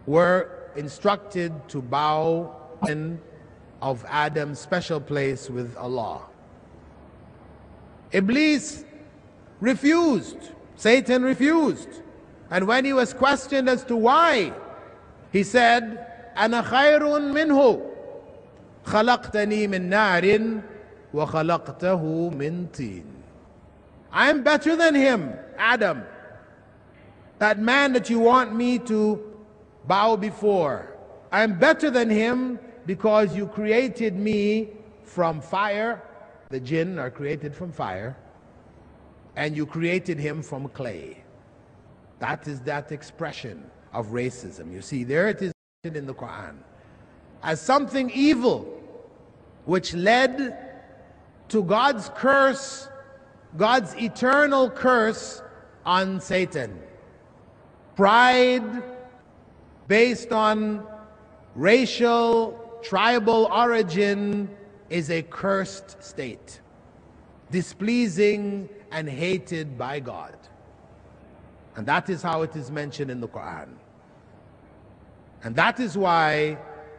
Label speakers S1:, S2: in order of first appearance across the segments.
S1: were instructed to bow in of Adam's special place with Allah. Iblis refused. Satan refused. And when he was questioned as to why, he said, أَنَا خَيْرٌ مِّنْهُ خَلَقْتَنِي مِن نَارٍ وَخَلَقْتَهُ مِن طِينٍ. I am better than him, Adam. That man that you want me to bow before. I am better than him because you created me from fire. The jinn are created from fire. And you created him from clay. That is that expression of racism. You see, there it is in the Quran as something evil which led to God's curse, God's eternal curse on Satan. Pride based on racial, tribal origin is a cursed state, displeasing and hated by God. And that is how it is mentioned in the Quran. And that is why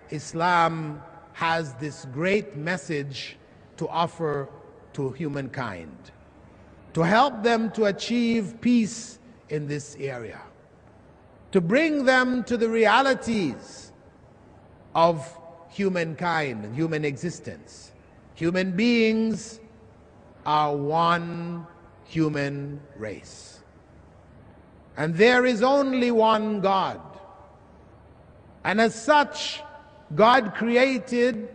S1: Islam has this great message to offer to humankind, to help them to achieve peace in this area, to bring them to the realities of humankind and human existence. Human beings are one human race. And there is only one God. And as such, God created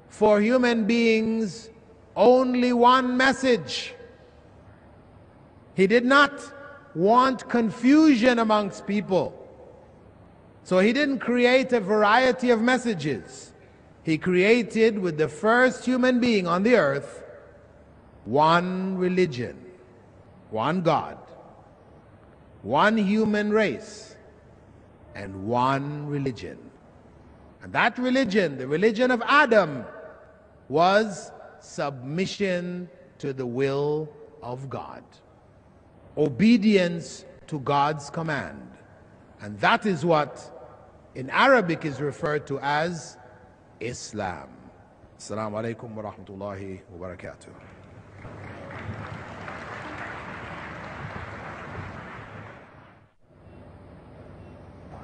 S1: for human beings only one message. He did not want confusion amongst people. So he didn't create a variety of messages. He created with the first human being on the earth one religion, one God, one human race, and one religion. And that religion, the religion of Adam, was submission to the will of God, obedience to God's command. And that is what in Arabic is referred to as Islam. Assalamu alaikum wa rahmatullahi wa barakatuh.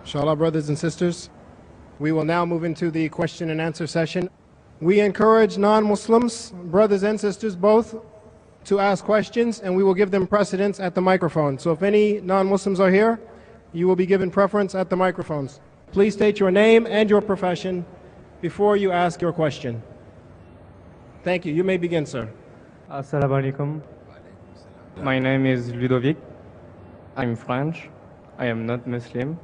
S2: Inshallah, brothers and sisters, we will now move into the question and answer session. We encourage non-Muslims, brothers and sisters both, to ask questions, and we will give them precedence at the microphone. So if any non-Muslims are here, you will be given preference at the microphones. Please state your name and your profession before you ask your question. Thank you. You may begin, sir.
S3: Assalamu alaikum. My name is Ludovic. I'm French. I am not Muslim.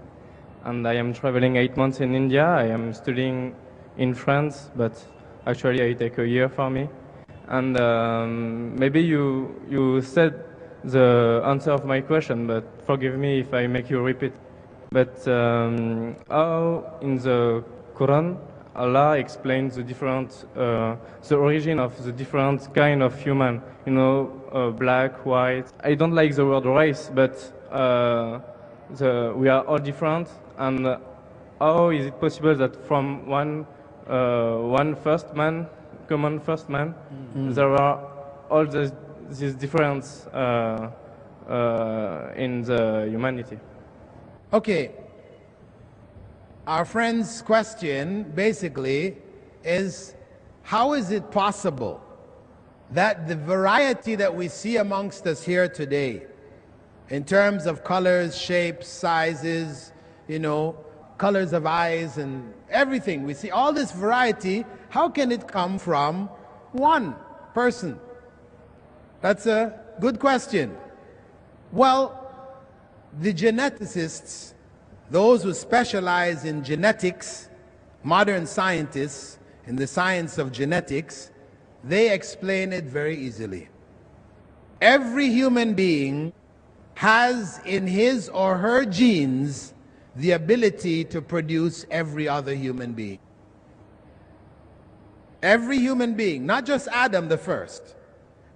S3: And I am traveling 8 months in India. I am studying in France, but actually it take a year for me. And maybe you said the answer of my question, but forgive me if I make you repeat. But how in the Quran Allah explains the different, the origin of the different kind of human, you know, black, white. I don't like the word race, but we are all different. And how is it possible that from one first man, common first man, there are all these differences in the humanity?
S1: Okay. Our friend's question basically is, how is it possible that the variety that we see amongst us here today, in terms of colors, shapes, sizes, you know, colors of eyes and everything, we see all this variety, how can it come from one person? That's a good question. Well, the geneticists, those who specialize in genetics, modern scientists in the science of genetics, they explain it very easily. Every human being has in his or her genes the ability to produce every other human being. Every human being, not just Adam the first,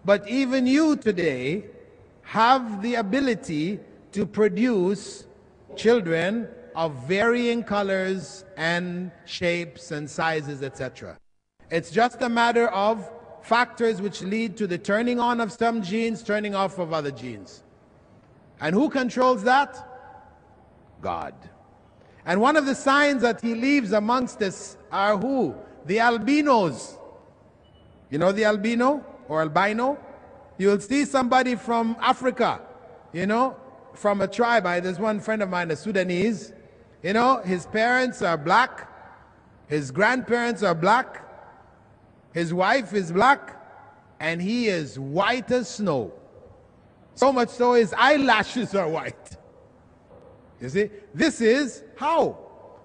S1: but even you today have the ability to produce children of varying colors and shapes and sizes, etc. It's just a matter of factors which lead to the turning on of some genes, turning off of other genes. And who controls that? God. And one of the signs that he leaves amongst us are who? The albinos. You know the albino or albino? You'll see somebody from Africa, from a tribe. There's one friend of mine, a Sudanese. His parents are black. His grandparents are black. His wife is black. And he is white as snow. So much so his eyelashes are white. You see, this is how?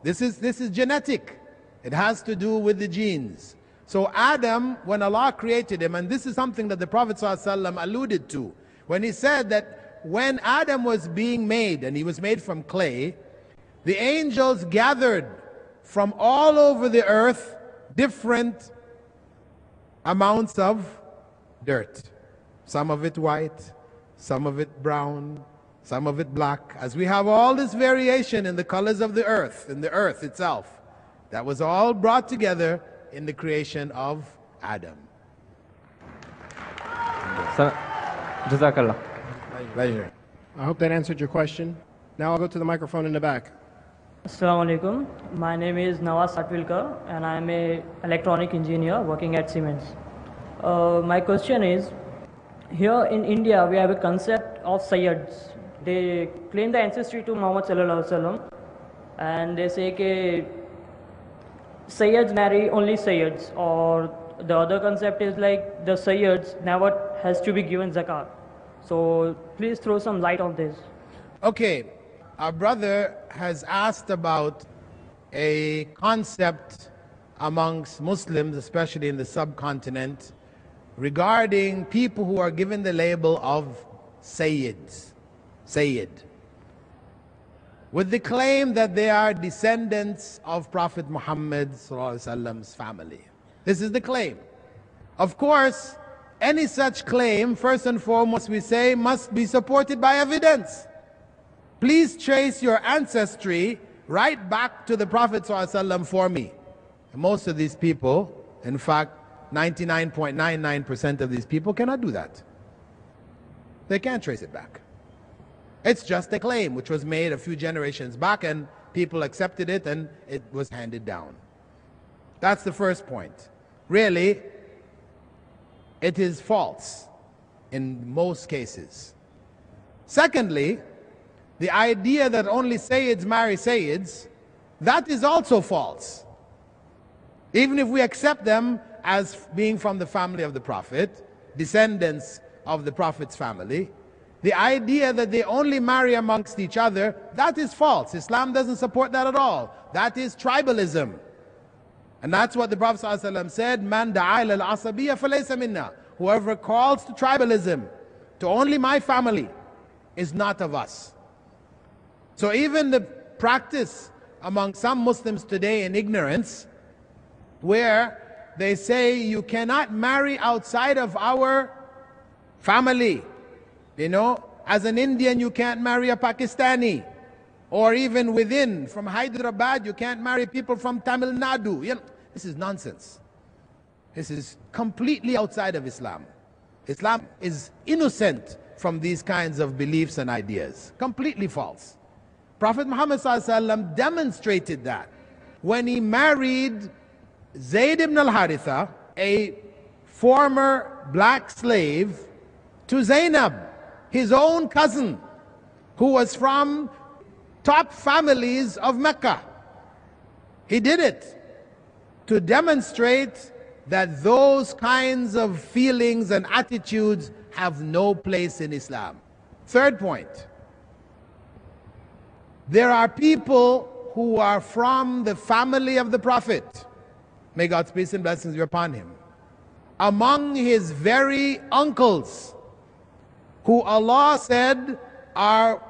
S1: This is genetic. It has to do with the genes. So Adam, when Allah created him, and this is something that the Prophet ﷺ alluded to, when he said that when Adam was being made, and he was made from clay, the angels gathered from all over the earth different amounts of dirt. Some of it white, some of it brown, some of it black. As we have all this variation in the colors of the earth, in the earth itself, that was all brought together in the creation of Adam.
S3: Jazakallah.
S1: Pleasure.
S2: I hope that answered your question. Now I'll go to the microphone in the back.
S4: Assalamu alaikum. My name is Nawaz Satwilkar and I am an electronic engineer working at Siemens. My question is, here in India we have a concept of Sayyids. They claim the ancestry to Muhammad sallallahu alaihi wasallam, and they say that Sayyids marry only Sayyids, or the other concept is like the Sayyids never has to be given zakat. So please throw some light on this.
S1: Okay, our brother has asked about a concept amongst Muslims, especially in the subcontinent, regarding people who are given the label of Sayyids. Sayyid, with the claim that they are descendants of Prophet Muhammad's family. This is the claim. Of course, any such claim, first and foremost, we say, must be supported by evidence. Please trace your ancestry right back to the Prophet ﷺ for me. And most of these people, in fact, 99.99% of these people cannot do that. They can't trace it back. It's just a claim which was made a few generations back and people accepted it and it was handed down. That's the first point. Really, it is false in most cases. Secondly, the idea that only Sayyids marry Sayyids, that is also false. Even if we accept them as being from the family of the Prophet, descendants of the Prophet's family, the idea that they only marry amongst each other, that is false. Islam doesn't support that at all. That is tribalism. And that's what the Prophet ﷺ said, Man da'a ila al-asabiyya falaysa minna. Whoever calls to tribalism, to only my family, is not of us. So even the practice among some Muslims today in ignorance, where they say you cannot marry outside of our family. As an Indian, you can't marry a Pakistani. Or even within, from Hyderabad, you can't marry people from Tamil Nadu. This is nonsense. This is completely outside of Islam. Islam is innocent from these kinds of beliefs and ideas. Completely false. Prophet Muhammad ﷺ demonstrated that when he married Zayd ibn al-Haritha, a former black slave, to Zainab, his own cousin, who was from top families of Mecca. He did it to demonstrate that those kinds of feelings and attitudes have no place in Islam. Third point, there are people who are from the family of the Prophet, may God's peace and blessings be upon him, among his very uncles, who Allah said are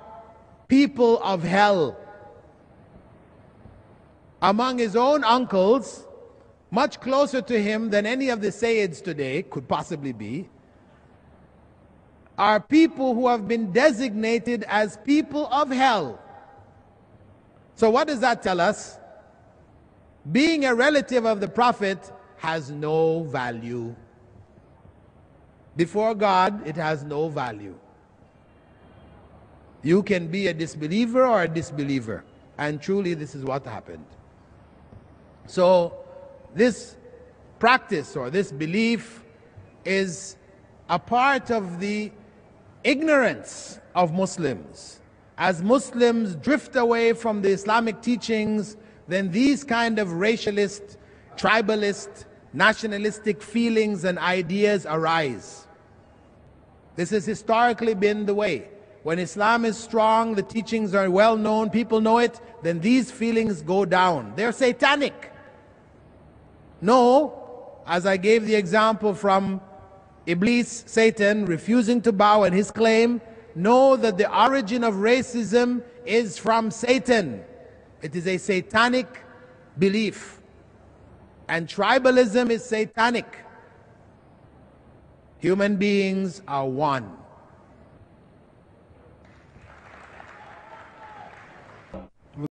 S1: people of hell. Among his own uncles, much closer to him than any of the Sayyids today could possibly be, are people who have been designated as people of hell. So what does that tell us? Being a relative of the Prophet has no value. Before God, it has no value. You can be a disbeliever or a disbeliever. And truly, this is what happened. So, this practice or this belief is a part of the ignorance of Muslims. As Muslims drift away from the Islamic teachings, then these kind of racialist, tribalist, nationalistic feelings and ideas arise. This has historically been the way. When Islam is strong, the teachings are well known, people know it, then these feelings go down. They're satanic. No, as I gave the example from Iblis, Satan, refusing to bow and his claim, know that the origin of racism is from Satan. It is a satanic belief. And tribalism is satanic. Human beings are one.